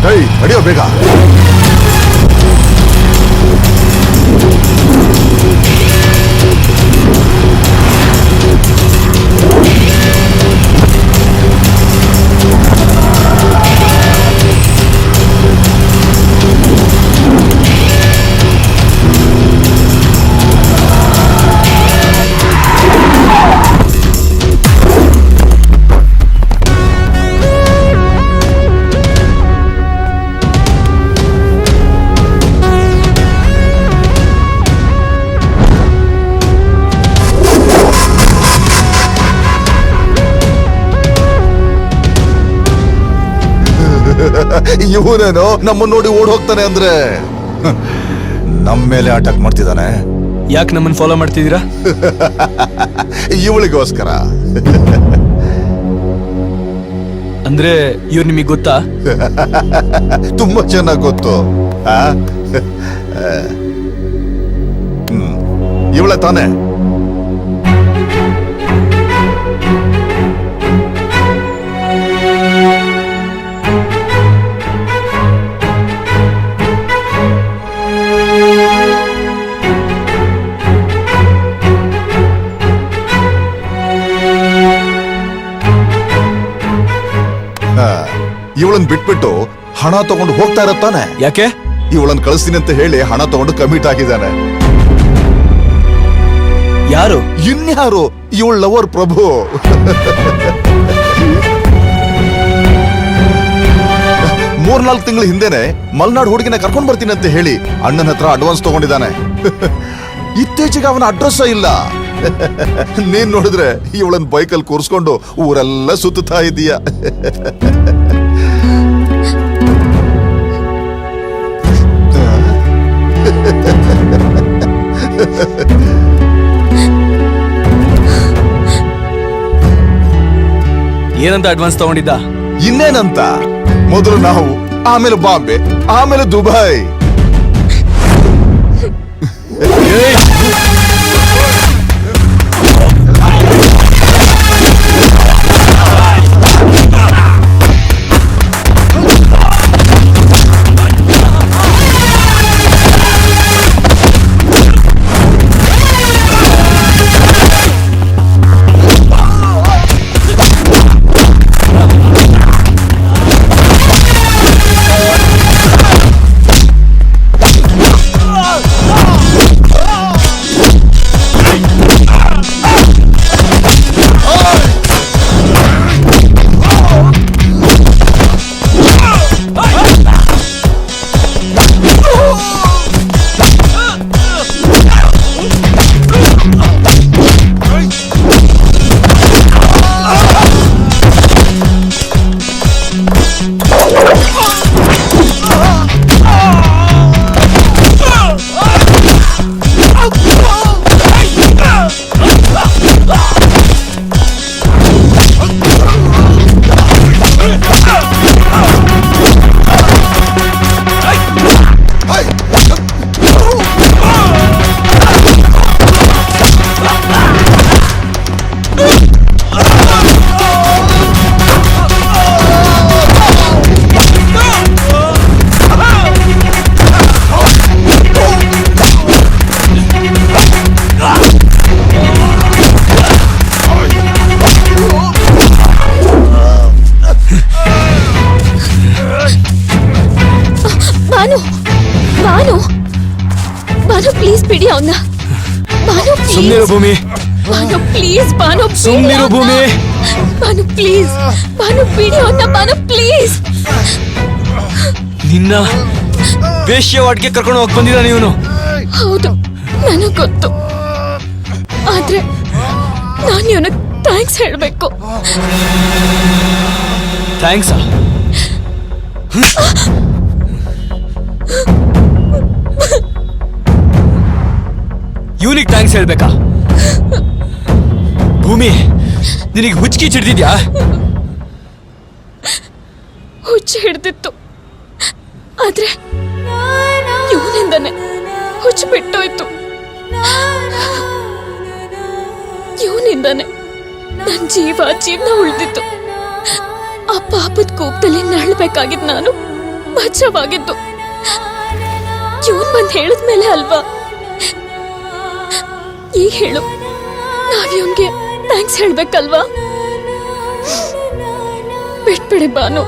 ನಡೆಯೋ ಬೇಗ. ಇವನೇನೋ ನಮ್ಮನ್ನ ನೋಡಿ ಓಡ್ ಹೋಗ್ತಾನೆ ಅಂದ್ರೆ ನಮ್ಮ ಮೇಲೆ ಅಟ್ಯಾಕ್ ಮಾಡ್ತಿದ್ದಾನೆ. ಯಾಕೆ ನಮ್ಮನ್ನ ಫಾಲೋ ಮಾಡ್ತಿದ್ದೀರಾ? ಇವಳಿಗೋಸ್ಕರ. ಅಂದ್ರೆ ಇವ್ರು ನಿಮಗೆ ಗೊತ್ತಾ? ತುಂಬಾ ಚೆನ್ನಾಗಿ ಗೊತ್ತು. ಇವಳ ತಾನೆ? ಇವಳನ್ ಬಿಟ್ಬಿಟ್ಟು ಹಣ ತಗೊಂಡು ಹೋಗ್ತಾ ಇರತ್ತಾನೆ. ಯಾಕೆ? ಇವಳನ್ ಕಳಿಸ್ತೀನಿ ಅಂತ ಹೇಳಿ ಹಣ ತಗೊಂಡು ಕಮಿಟ್ ಆಗಿದ್ದಾನೆ. ಯಾರು? ಇನ್ಯಾರು? ಇವಳ ಲವರ್ ಪ್ರಭು. ಮೂರ್ನಾಲ್ಕು ತಿಂಗಳ ಹಿಂದೆನೆ ಮಲ್ನಾಡ್ ಹುಡುಗಿನ ಕರ್ಕೊಂಡ್ ಬರ್ತೀನಿ ಅಂತ ಹೇಳಿ ಅಣ್ಣನ ಹತ್ರ ಅಡ್ವಾನ್ಸ್ ತಗೊಂಡಿದ್ದಾನೆ. ಇತ್ತೀಚೆಗೆ ಅವನ ಅಡ್ರೆಸ್ ಇಲ್ಲ. ನೀನ್ ನೋಡಿದ್ರೆ ಇವಳನ್ ಬೈಕಲ್ಲಿ ಕೂರಿಸ್ಕೊಂಡು ಊರೆಲ್ಲ ಸುತ್ತಾ ಇದೀಯ. ಏನಂತ ಅಡ್ವಾನ್ಸ್ ತಗೊಂಡಿದ್ದ? ಇನ್ನೇನಂತ, ಮೊದಲು ನಾವು, ಆಮೇಲೆ ಬಾಂಬೆ, ಆಮೇಲೆ ದುಬೈ. ಪ್ಲೀಸ್ ಬಿಡಿ ಅವನ್ನ. ಬಾನು ಸುಮ್ಮನಿರು ಭೂಮಿ. ಬಾನು ಪ್ಲೀಸ್. ಬಾನು ಸುಮ್ಮನಿರು ಭೂಮಿ. ಬಾನು ಪ್ಲೀಸ್. ಬಾನು ಬಿಡಿ ಅವನ್ನ. ಬಾನು ಪ್ಲೀಸ್. ನಿನ್ನ ವೇಶ್ಯವಾಡ್ಗೆ ಕರ್ಕೊಂಡು ಹೋಗಿ ಬಂದಿದ್ದಾನೆ ಇವನು. ಹೌದು, ನನಗೆ ಗೊತ್ತು. ಆದ್ರೆ ನಾನು ಇವನಿಗೆ ಥ್ಯಾಂಕ್ಸ್ ಹೇಳಬೇಕು. ಥ್ಯಾಂಕ್ಸಾ? ಇವನಿಗೆ ಥ್ಯಾಂಕ್ಸ್ ಹೇಳ್ಬೇಕಾ? ಭೂಮಿ, ನಿನಗೆ ಹುಚ್ಚಿಗೆ ಚಿಡ್ದಿದ್ಯಾ? ಹುಚ್ಚು ಹಿಡ್ದಿತ್ತು, ಆದ್ರೆ ಇವನಿಂದನೇ ಹುಚ್ಚು ಬಿಟ್ಟೋಯ್ತು. ಇವನಿಂದಾನೆ ನನ್ನ ಜೀವನ ಉಳಿದಿತ್ತು. ಆ ಪಾಪದ ಕೋಪದಲ್ಲಿ ನರಳಬೇಕಾಗಿದ್ದು ನಾನು. ಬಚಾವಾಗಿದ್ದು ಇವನ್ ಬಂದ್ ಹೇಳಿದ್ಮೇಲೆ ಅಲ್ವಾ? ಈಗ ಹೇಳು, ನಾವ್ ಇವನ್ಗೆ ಥ್ಯಾಂಕ್ಸ್ ಹೇಳ್ಬೇಕಲ್ವಾ? ಬಿಟ್ಬಿಡಿ ಬಾನು,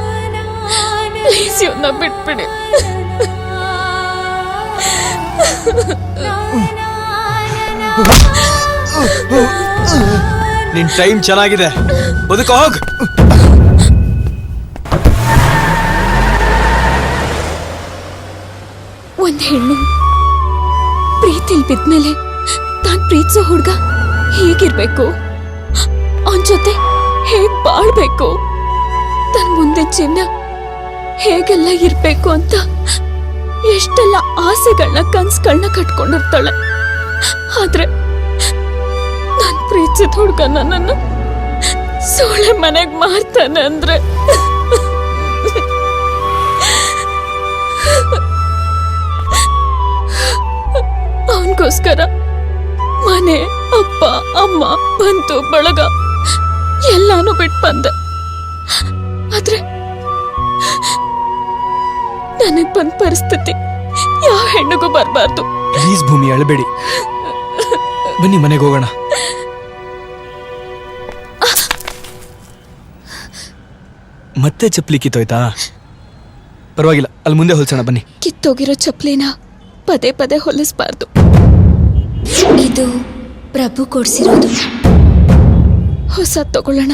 ಪ್ಲೀಸ್ ಇವನ್ನ ಬಿಟ್ಬಿಡಿ. ನಿನ್ ಟೈಮ್ ಚೆನ್ನಾಗಿದೆ, ಬದುಕ ಹೋಗ್. ಒಂದ್ ಹೆಣ್ಣು ಪ್ರೀತಿಲ್ ಬಿದ್ಮೇಲೆ ತಾನ್ ಪ್ರೀತಿಸೋ ಹುಡ್ಗ ಹೇಗಿರ್ಬೇಕು, ಅವನ್ ಜೊತೆ ಹೇಗ್ ಬಾಳ್ಬೇಕು, ತನ್ ಮುಂದೆ ಜೀವನ ಹೇಗೆಲ್ಲ ಇರ್ಬೇಕು ಅಂತ ಎಷ್ಟೆಲ್ಲ ಆಸೆಗಳನ್ನ ಕನ್ಸುಗಳನ್ನ ಕಟ್ಕೊಂಡಿರ್ತಾಳೆ. ಆದ್ರೆ ನಾನ್ ಪ್ರೀತಿಸಿದ ಹುಡ್ಗ ನನ್ನನ್ನು ಸೋಳೆ ಮನೆಗ್ ಮಾರ್ತಾನೆ ಅಂದ್ರೆ ಅವನ್ಗೋಸ್ಕರ ಮನೆ, ಅಪ್ಪ, ಅಮ್ಮ, ಬಂತು ಬಳಗ ಎಲ್ಲಾನು ಬಿಟ್ಟು ಬಂದೆ. ಆದ್ರೆ ನನಗ್ ಬಂದ ಪರಿಸ್ಥಿತಿ ಯಾವ ಹೆಣ್ಣಿಗೂ ಬರಬಾರ್ದು. ಪ್ಲೀಸ್ ಭೂಮಿ, ಅಳಬೇಡಿ. ಬನ್ನಿ ಮನೆಗೆ ಹೋಗೋಣ. ಮತ್ತೆ ಚಪ್ಪಲಿ ಕಿತ್ತೋಯ್ತಾ? ಪರವಾಗಿಲ್ಲ, ಅಲ್ಲಿ ಮುಂದೆ ಹೊಲ್ಸೋಣ ಬನ್ನಿ. ಕಿತ್ತೋಗಿರೋ ಚಪ್ಲಿನ ಪದೇ ಪದೇ ಹೊಲಿಸ್ಬಾರ್ದು. ಇದು ಪ್ರಭು ಕೊಡ್ಸಿರೋದು. ಹೊಸ ತಗೊಳ್ಳೋಣ.